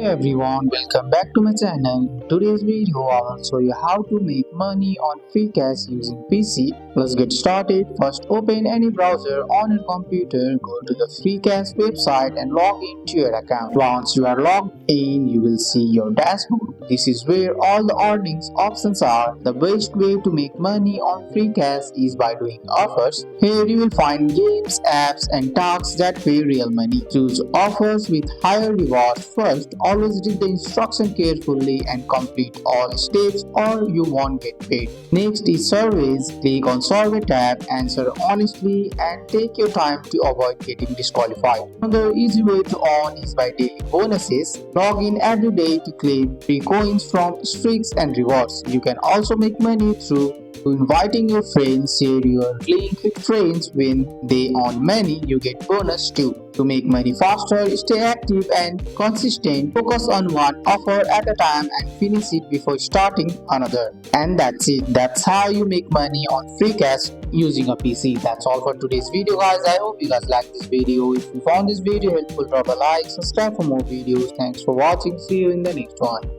Hey everyone, welcome back to my channel. In today's video, I will show you how to make money on Freecash using PC. Let's get started. First, open any browser on your computer, go to the Freecash website and log into your account. Once you are logged in, you will see your dashboard. This is where all the earnings options are. The best way to make money on Freecash is by doing offers. Here you will find games, apps and tasks that pay real money. Choose offers with higher rewards first. Always read the instruction carefully and complete all steps or you won't get paid. Next is surveys. Click on survey tab, answer honestly and take your time to avoid getting disqualified. Another easy way to earn is by daily bonuses. Log in every day to claim free coins from streaks and rewards. You can also make money through inviting your friends. Share your link with friends. When they earn money, you get bonus too. To make money faster, stay active and consistent. Focus on one offer at a time and finish it before starting another. And that's it. That's how you make money on Freecash using a PC. That's all for today's video, guys. I hope you guys like this video. If you found this video helpful, drop a like, subscribe for more videos. Thanks for watching. See you in the next one.